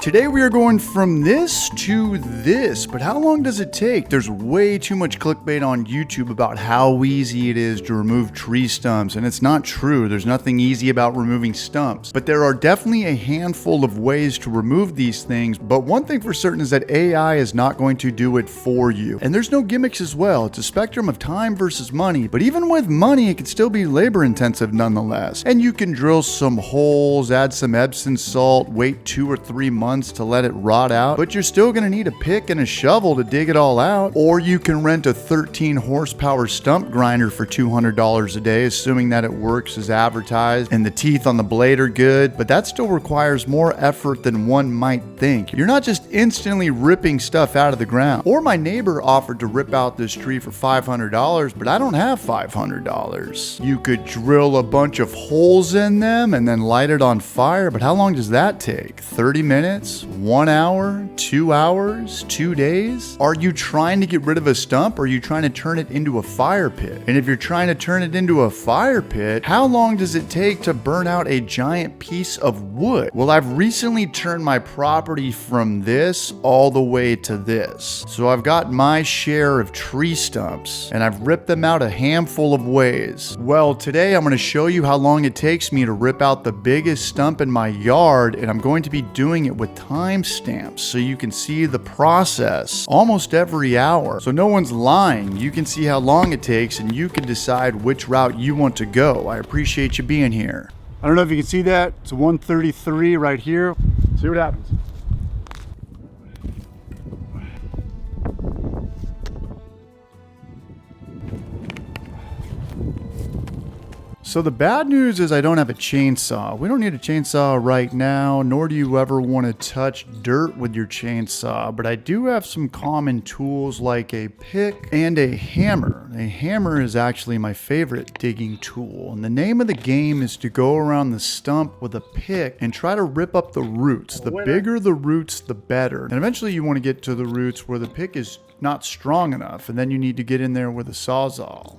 Today we are going from this to this, but how long does it take? There's way too much clickbait on YouTube about how easy it is to remove tree stumps, and it's not true. There's nothing easy about removing stumps, but there are definitely a handful of ways to remove these things. But one thing for certain is that AI is not going to do it for you. And there's no gimmicks as well. It's a spectrum of time versus money, but even with money, it can still be labor intensive nonetheless. And you can drill some holes, add some Epsom salt, wait 2 or 3 months to let it rot out, but you're still going to need a pick and a shovel to dig it all out. Or you can rent a 13 horsepower stump grinder for $200 a day, assuming that it works as advertised and the teeth on the blade are good, but that still requires more effort than one might think. You're not just instantly ripping stuff out of the ground. Or my neighbor offered to rip out this tree for $500, but I don't have $500. You could drill a bunch of holes in them and then light it on fire, but how long does that take? 30 minutes? 1 hour? 2 hours? 2 days? Are you trying to get rid of a stump, or are you trying to turn it into a fire pit? And if you're trying to turn it into a fire pit, how long does it take to burn out a giant piece of wood? Well, I've recently turned my property from this all the way to this. So I've got my share of tree stumps, and I've ripped them out a handful of ways. Well, today I'm going to show you how long it takes me to rip out the biggest stump in my yard, and I'm going to be doing it with timestamps so you can see the process almost every hour. So no one's lying. You can see how long it takes and you can decide which route you want to go. I appreciate you being here. I don't know if you can see that. It's 133 right here. See what happens. So the bad news is I don't have a chainsaw. We don't need a chainsaw right now, nor do you ever want to touch dirt with your chainsaw, but I do have some common tools like a pick and a hammer. A hammer is actually my favorite digging tool, and the name of the game is to go around the stump with a pick and try to rip up the roots. The bigger the roots, the better. And eventually you want to get to the roots where the pick is not strong enough, and then you need to get in there with a sawzall.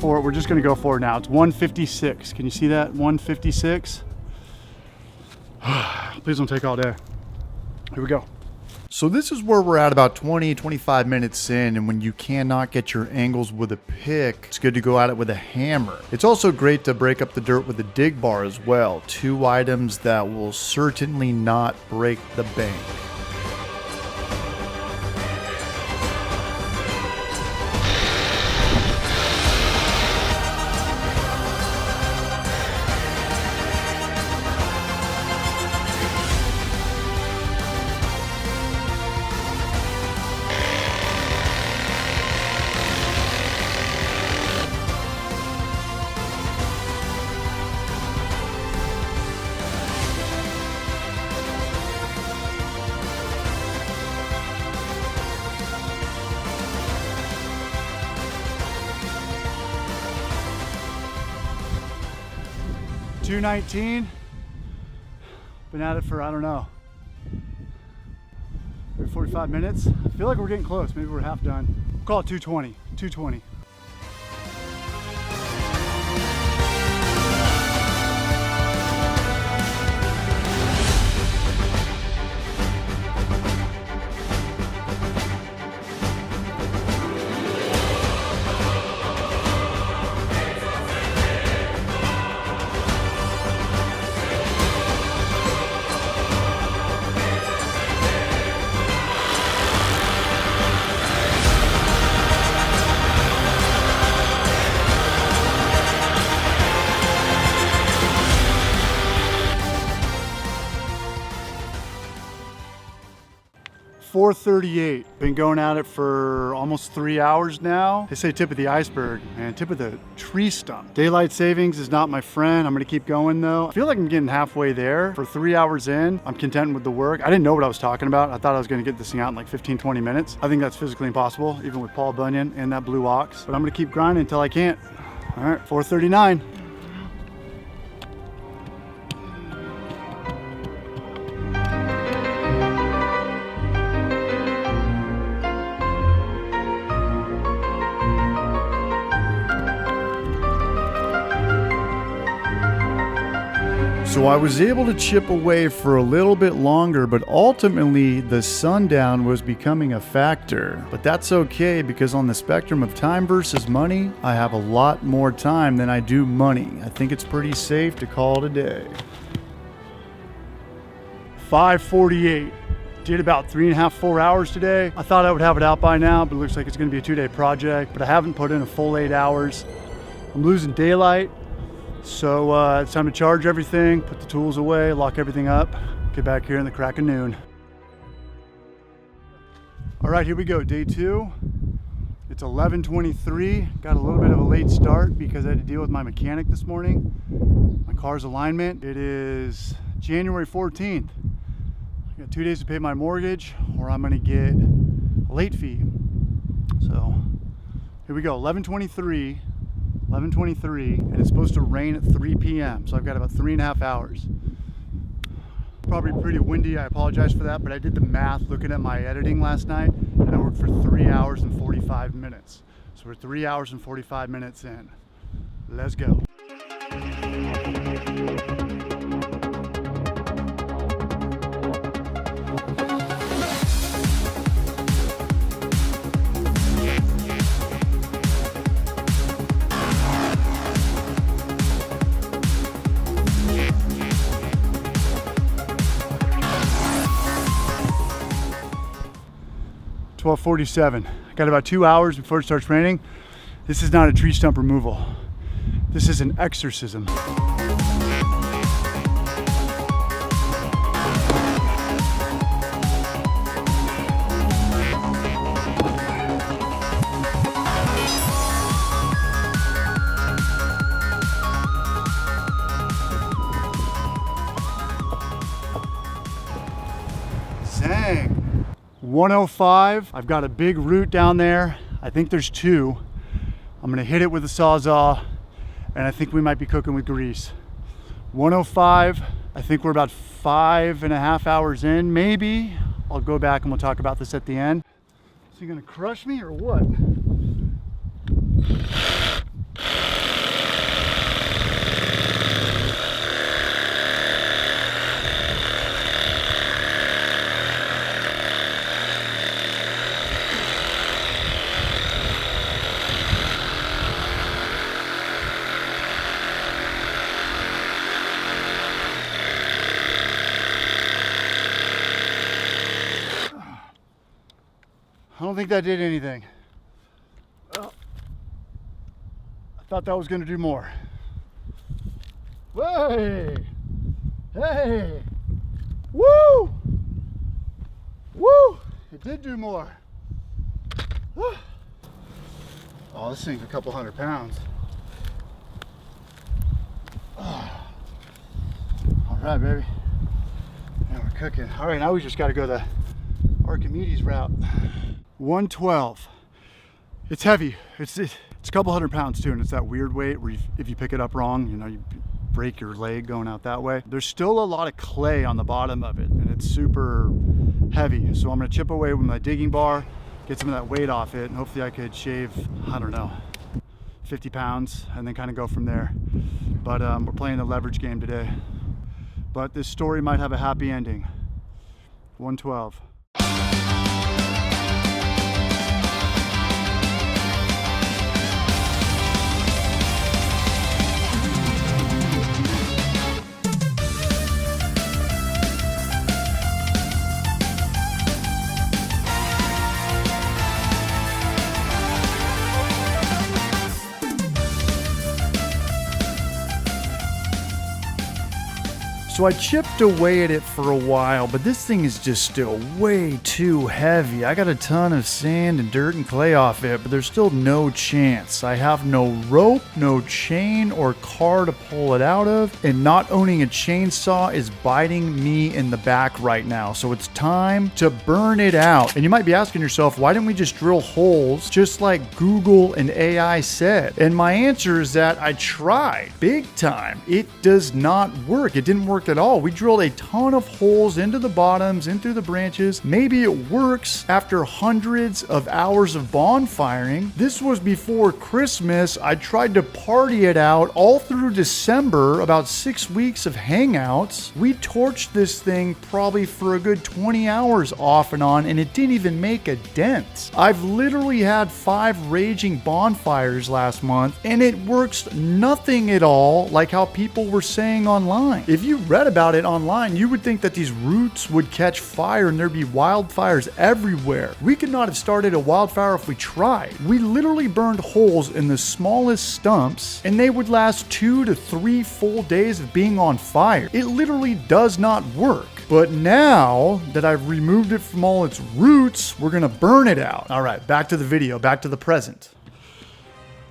We're just going to go for it now. It's 156. Can you see that? 156. Please don't take all day. Here we go. So this is where we're at about 20-25 minutes in, and when you cannot get your angles with a pick, it's good to go at it with a hammer. It's also great to break up the dirt with a dig bar as well. 2 items that will certainly not break the bank. $219. Been at it for, I don't know, maybe 45 minutes. I feel like we're getting close. Maybe we're half done. We'll call it 220. 220. 4:38. Been going at it for almost 3 hours now. They say tip of the iceberg, man, tip of the tree stump. Daylight savings is not my friend. I'm gonna keep going though. I feel like I'm getting halfway there. For 3 hours in, I'm content with the work. I didn't know what I was talking about. I thought I was gonna get this thing out in like 15, 20 minutes. I think that's physically impossible, even with Paul Bunyan and that blue ox. But I'm gonna keep grinding until I can't. All right, 4:39. So I was able to chip away for a little bit longer, but ultimately the sundown was becoming a factor. But that's okay, because on the spectrum of time versus money, I have a lot more time than I do money. I think it's pretty safe to call it a day. 5:48. Did about 3.5, 4 hours today. I thought I would have it out by now, but it looks like it's gonna be a 2-day project, but I haven't put in a full 8 hours. I'm losing daylight. So it's time to charge everything, put the tools away, lock everything up, get back here in the crack of noon. All right, here we go, day 2. It's 11:23. Got a little bit of a late start because I had to deal with my mechanic this morning. My car's alignment. It is January 14th. I got 2 days to pay my mortgage, or I'm gonna get a late fee. So here we go, 11:23, and it's supposed to rain at 3 p.m. So I've got about 3.5 hours. Probably pretty windy, I apologize for that, but I did the math looking at my editing last night, and I worked for 3 hours and 45 minutes. So we're 3 hours and 45 minutes in. Let's go. $12:47. Got about 2 hours before it starts raining. This is not a tree stump removal. This is an exorcism. Dang. 105. I've got a big root down there. I think there's 2. I'm gonna hit it with a Sawzall, and I think we might be cooking with grease. 105. I think we're about 5.5 hours in, maybe. I'll go back and we'll talk about this at the end. Is he gonna crush me or what? I don't think that did anything. Well, I thought that was gonna do more. Hey! Hey! Woo! Woo! It did do more. Oh, this thing's a couple 100 pounds. All right, baby. Now we're cooking. All right, now we just gotta go the Archimedes route. 112. It's heavy. It's a couple 100 pounds too, and it's that weird weight where if you pick it up wrong, you know, you break your leg going out that way. There's still a lot of clay on the bottom of it, and it's super heavy. So I'm gonna chip away with my digging bar, get some of that weight off it, and hopefully I could shave, I don't know, 50 pounds, and then kind of go from there. But we're playing the leverage game today. But this story might have a happy ending. 112. So I chipped away at it for a while, but this thing is just still way too heavy. I got a ton of sand and dirt and clay off it, but there's still no chance. I have no rope, no chain or car to pull it out of, and not owning a chainsaw is biting me in the back right now. So it's time to burn it out. And you might be asking yourself, why didn't we just drill holes just like Google and AI said? And my answer is that I tried big time. It does not work. It didn't work at all. We drilled a ton of holes into the bottoms, in through the branches. Maybe it works after hundreds of hours of bonfiring. This was before Christmas. I tried to party it out all through December, about 6 weeks of hangouts. We torched this thing probably for a good 20 hours off and on, and it didn't even make a dent. I've literally had 5 raging bonfires last month, and it works nothing at all like how people were saying online. If you read about it online, you would think that these roots would catch fire and there'd be wildfires everywhere. We could not have started a wildfire if we tried. We literally burned holes in the smallest stumps, and they would last 2 to 3 full days of being on fire. It literally does not work. But now that I've removed it from all its roots, we're gonna burn it out. All right, back to the video, back to the present.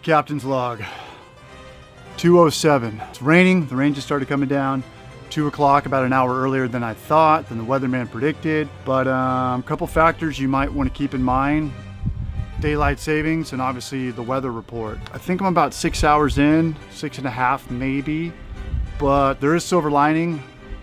Captain's log, 2:07. It's raining, the rain just started coming down. 2 o'clock, about an hour earlier than I thought, than the weatherman predicted. But a couple factors you might want to keep in mind. Daylight savings and obviously the weather report. I think I'm about 6 hours in, 6.5 maybe, but there is silver lining.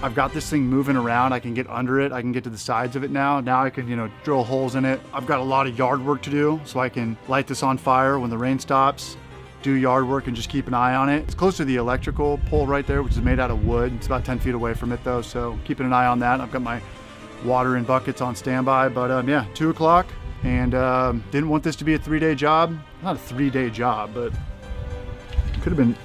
I've got this thing moving around. I can get under it. I can get to the sides of it now. Now I can, drill holes in it. I've got a lot of yard work to do, so I can light this on fire when the rain stops, do yard work and just keep an eye on it. It's close to the electrical pole right there, which is made out of wood. It's about 10 feet away from it though, so keeping an eye on that. I've got my water and buckets on standby, but yeah, 2 o'clock, and didn't want this to be a 3-day job. Not a 3-day job, but could have been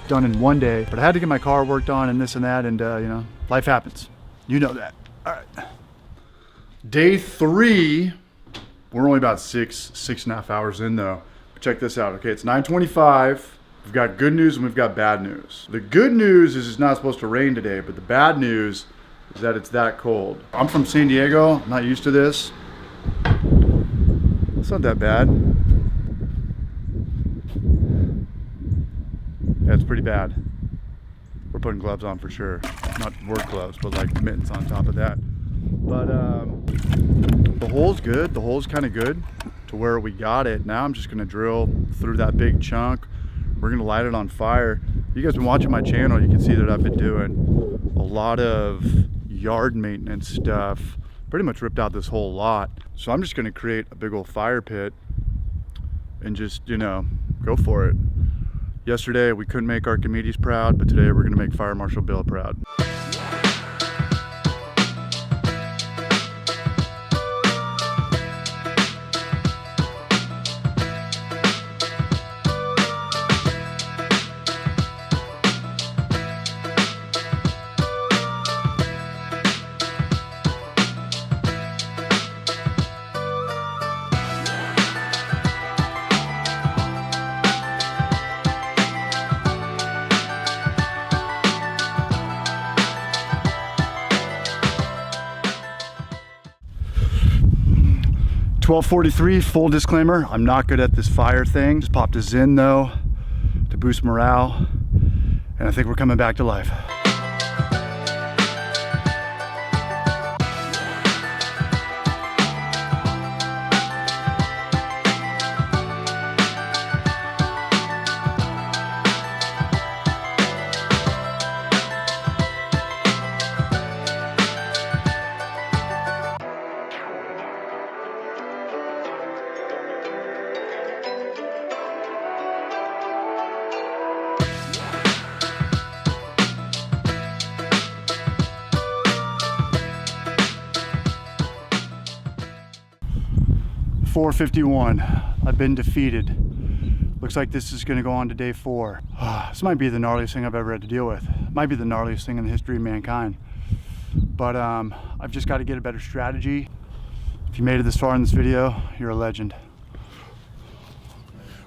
done in 1 day, but I had to get my car worked on and this and that, and life happens. You know that. All right. Day 3, we're only about 6.5 hours in though. Check this out. Okay, it's 9:25. We've got good news and we've got bad news. The good news is it's not supposed to rain today, but the bad news is that it's that cold. I'm from San Diego. I'm not used to this. It's not that bad. Yeah, it's pretty bad. We're putting gloves on for sure. Not work gloves, but like mittens on top of that. But the hole's good. The hole's kind of good to where we got it. Now I'm just gonna drill through that big chunk. We're gonna light it on fire. You guys been watching my channel, you can see that I've been doing a lot of yard maintenance stuff. Pretty much ripped out this whole lot. So I'm just gonna create a big old fire pit and just, go for it. Yesterday we couldn't make Archimedes proud, but today we're gonna make Fire Marshal Bill proud. 12:43, full disclaimer, I'm not good at this fire thing. Just popped a Zyn though to boost morale, and I think we're coming back to life. .451, I've been defeated. Looks like this is gonna go on to day 4. This might be the gnarliest thing I've ever had to deal with. Might be the gnarliest thing in the history of mankind. But I've just got to get a better strategy. If you made it this far in this video, you're a legend.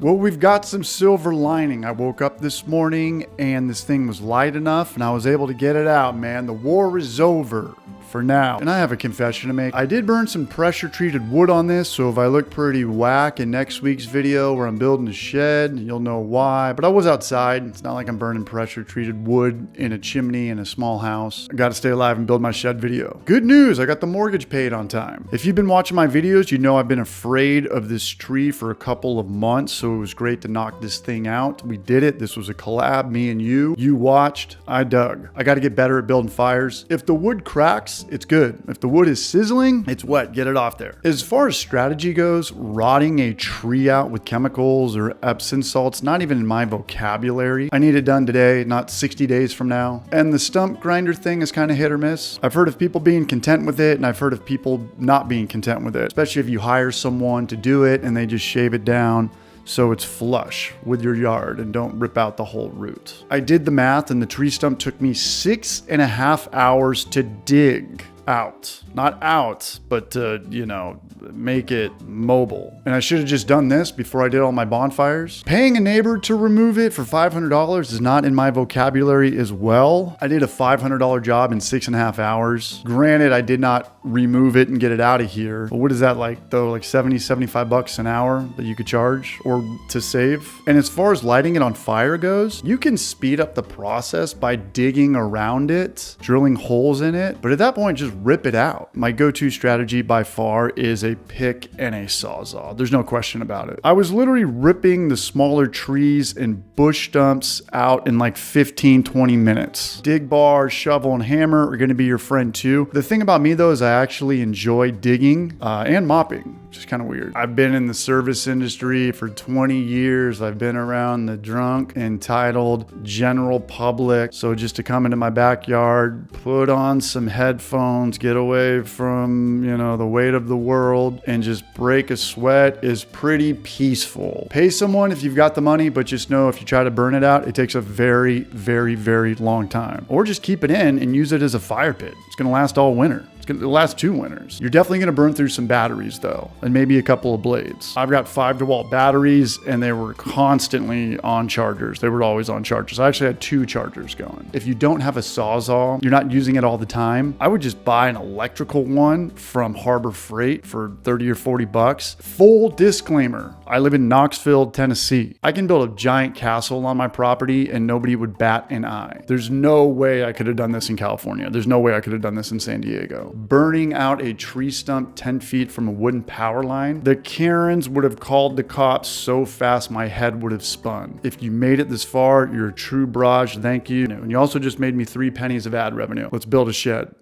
Well, we've got some silver lining. I woke up this morning and this thing was light enough and I was able to get it out, man. The war is over. For now. And I have a confession to make. I did burn some pressure treated wood on this, so if I look pretty whack in next week's video where I'm building a shed, you'll know why. But I was outside. It's not like I'm burning pressure treated wood in a chimney in a small house. I gotta stay alive and build my shed video. Good news, I got the mortgage paid on time. If you've been watching my videos, you know I've been afraid of this tree for a couple of months, so it was great to knock this thing out. We did it. This was a collab, me and you. You watched, I dug. I gotta get better at building fires. If the wood cracks, it's good. If the wood is sizzling, it's wet. Get it off there. As far as strategy goes, rotting a tree out with chemicals or Epsom salts, not even in my vocabulary. I need it done today, not 60 days from now. And the stump grinder thing is kind of hit or miss. I've heard of people being content with it, and I've heard of people not being content with it, especially if you hire someone to do it and they just shave it down so it's flush with your yard and don't rip out the whole root. I did the math and the tree stump took me 6.5 hours to dig out. Not out, but to, you know, make it mobile. And I should have just done this before I did all my bonfires. Paying a neighbor to remove it for $500 is not in my vocabulary as well. I did a $500 job in 6.5 hours. Granted, I did not remove it and get it out of here. But what is that like though? Like 70, 75 bucks an hour that you could charge or to save? And as far as lighting it on fire goes, you can speed up the process by digging around it, drilling holes in it. But at that point, just rip it out. My go-to strategy by far is a pick and a sawzall. There's no question about it. I was literally ripping the smaller trees and bush stumps out in like 15, 20 minutes. Dig bar, shovel, and hammer are gonna be your friend too. The thing about me though is I actually enjoy digging and mopping, which is kind of weird. I've been in the service industry for 20 years. I've been around the drunk, entitled general public. So just to come into my backyard, put on some headphones, get away from, you know, the weight of the world and just break a sweat is pretty peaceful. Pay someone if you've got the money, but just know if you try to burn it out, it takes a very, very, very long time. Or just keep it in and use it as a fire pit. It's gonna last all winter. It's gonna last 2 winters. You're definitely gonna burn through some batteries though, and maybe a couple of blades. I've got 5-DeWalt batteries and they were constantly on chargers. They were always on chargers. I actually had 2 chargers going. If you don't have a Sawzall, you're not using it all the time, I would just buy an electrical one from Harbor Freight for 30 or 40 bucks. Full disclaimer, I live in Knoxville, Tennessee. I can build a giant castle on my property and nobody would bat an eye. There's no way I could have done this in California. There's no way I could have done this in San Diego. Burning out a tree stump 10 feet from a wooden power line, the Karens would have called the cops so fast my head would have spun. If you made it this far, you're a true barrage. Thank you. And you also just made me 3 pennies of ad revenue. Let's build a shed.